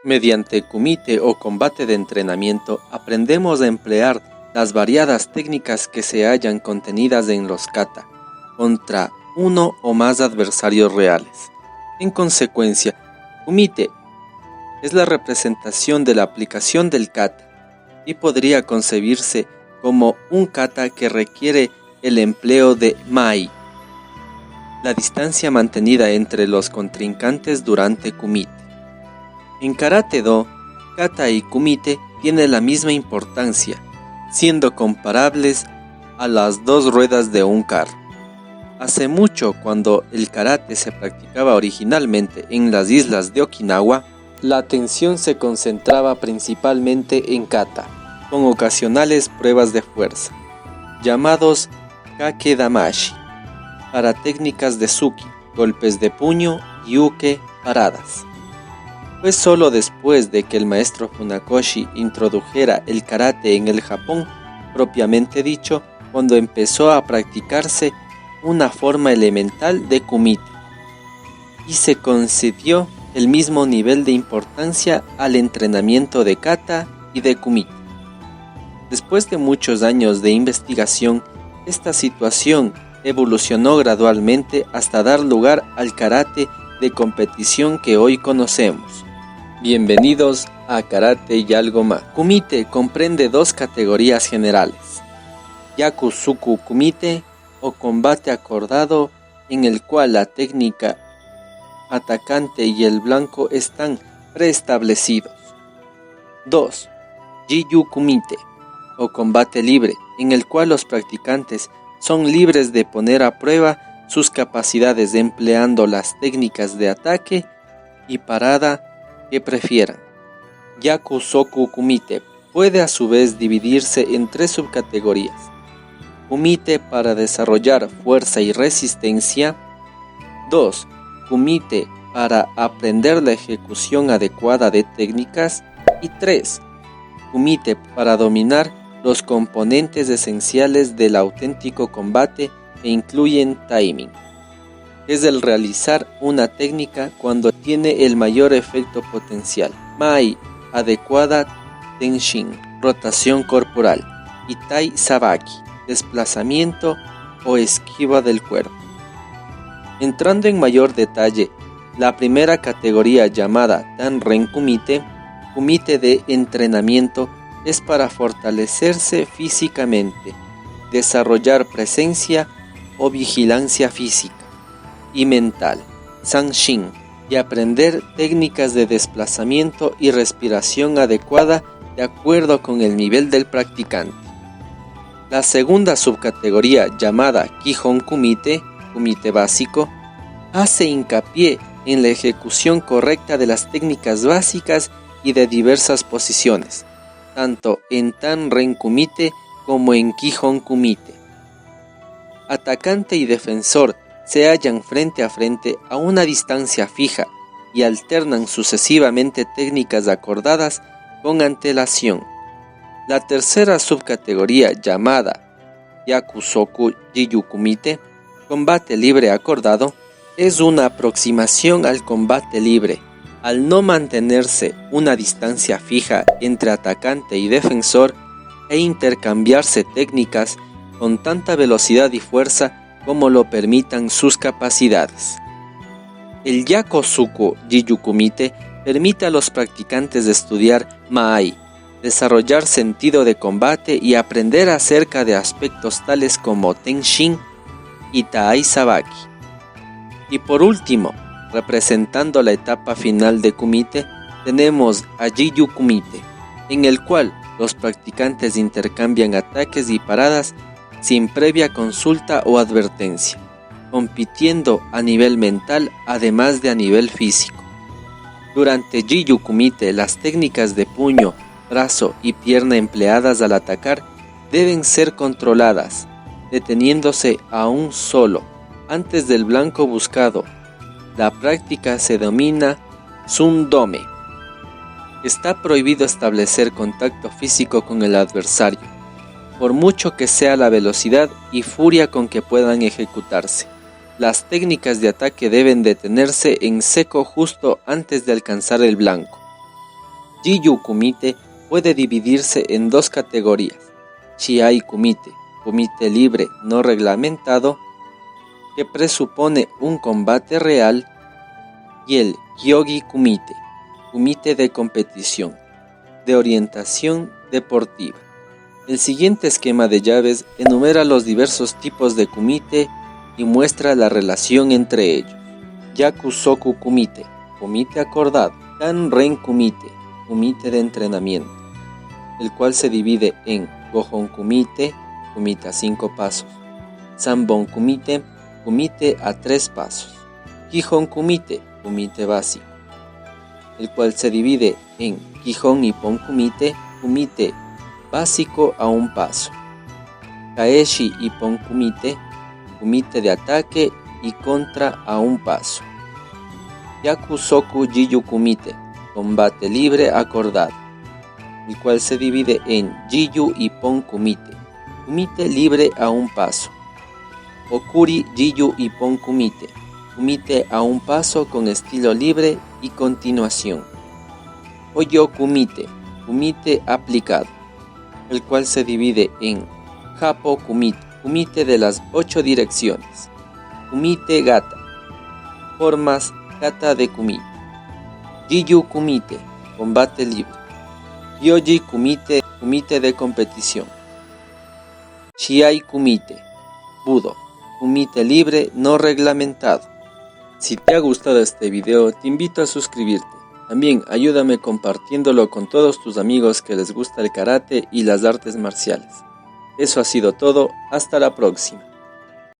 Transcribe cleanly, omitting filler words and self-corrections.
Mediante kumite o combate de entrenamiento, aprendemos a emplear las variadas técnicas que se hallan contenidas en los kata, contra uno o más adversarios reales. En consecuencia, kumite es la representación de la aplicación del kata y podría concebirse como un kata que requiere el empleo de mai, la distancia mantenida entre los contrincantes durante kumite. En Karate-do, kata y kumite tienen la misma importancia, siendo comparables a las dos ruedas de un carro. Hace mucho, cuando el karate se practicaba originalmente en las islas de Okinawa, la atención se concentraba principalmente en kata, con ocasionales pruebas de fuerza, llamados kake-damashi, para técnicas de suki, golpes de puño y uke, paradas. Fue solo después de que el maestro Funakoshi introdujera el karate en el Japón, propiamente dicho, cuando empezó a practicarse una forma elemental de kumite, y se concedió el mismo nivel de importancia al entrenamiento de kata y de kumite. Después de muchos años de investigación, esta situación evolucionó gradualmente hasta dar lugar al karate de competición que hoy conocemos. Bienvenidos a Karate y algo más. Kumite comprende dos categorías generales: Yakusoku kumite, o combate acordado, en el cual la técnica atacante y el blanco están preestablecidos. 2. Jiyu kumite, o combate libre, en el cual los practicantes son libres de poner a prueba sus capacidades empleando las técnicas de ataque y parada que prefieran. Yakusoku kumite puede a su vez dividirse en tres subcategorías: kumite para desarrollar fuerza y resistencia; 2. Kumite para aprender la ejecución adecuada de técnicas; y 3. Kumite para dominar los componentes esenciales del auténtico combate, que incluyen timing, es el realizar una técnica cuando tiene el mayor efecto potencial; mai, adecuada tenshin, rotación corporal; y tai sabaki, desplazamiento o esquiva del cuerpo. Entrando en mayor detalle, la primera categoría, llamada Tanren kumite, kumite de entrenamiento, es para fortalecerse físicamente, desarrollar presencia o vigilancia física y mental, sanshin, y aprender técnicas de desplazamiento y respiración adecuada de acuerdo con el nivel del practicante. La segunda subcategoría, llamada Kihon kumite, kumite básico, hace hincapié en la ejecución correcta de las técnicas básicas y de diversas posiciones, tanto en Tanren kumite como en Kihon kumite. Atacante y defensor se hallan frente a frente a una distancia fija y alternan sucesivamente técnicas acordadas con antelación. La tercera subcategoría, llamada Yakusoku Jiyu kumite, combate libre acordado, es una aproximación al combate libre, al no mantenerse una distancia fija entre atacante y defensor e intercambiarse técnicas con tanta velocidad y fuerza como lo permitan sus capacidades. El Yakusoku Jiyu kumite permite a los practicantes de estudiar mai, desarrollar sentido de combate y aprender acerca de aspectos tales como tenshin y tai sabaki. Y por último, representando la etapa final de kumite, tenemos a Jiyu kumite, en el cual los practicantes intercambian ataques y paradas sin previa consulta o advertencia, compitiendo a nivel mental además de a nivel físico. Durante Jiyu kumite, las técnicas de puño, brazo y pierna empleadas al atacar deben ser controladas, deteniéndose a un solo antes del blanco buscado. La práctica se denomina Sundome. Está prohibido establecer contacto físico con el adversario, por mucho que sea la velocidad y furia con que puedan ejecutarse. Las técnicas de ataque deben detenerse en seco justo antes de alcanzar el blanco. Jiyu Kumite puede dividirse en dos categorías: Shiai Kumite, kumite libre no reglamentado, que presupone un combate real, y el Gyogi Kumite, kumite de competición, de orientación deportiva. El siguiente esquema de llaves enumera los diversos tipos de kumite y muestra la relación entre ellos. Yakusoku Kumite, kumite acordado. Kanren Kumite, kumite de entrenamiento, el cual se divide en Gohon Kumite, kumite a 5 pasos, Sanbon Kumite, kumite a 3 pasos, Gihon Kumite, kumite básico, el cual se divide en Gihon Ippon Kumite, kumite básico a 1 paso, Kaeshi Ippon Kumite, kumite de ataque y contra a 1 paso, Yakusoku Jiyu Kumite, combate libre acordado, el cual se divide en Jiyu Ippon Kumite, kumite libre a 1 paso, Okuri Jiyu Ippon Kumite, kumite a 1 paso con estilo libre y continuación, Oyo Kumite, kumite aplicado, el cual se divide en Happo Kumite, kumite de las 8 direcciones, Kumite Gata, formas Kata de kumite, Jiyu Kumite, combate libre, Gyoji Kumite, kumite de competición, Shiai Kumite, Budo, kumite libre no reglamentado. Si te ha gustado este video, te invito a suscribirte. También ayúdame compartiéndolo con todos tus amigos que les gusta el karate y las artes marciales. Eso ha sido todo, hasta la próxima.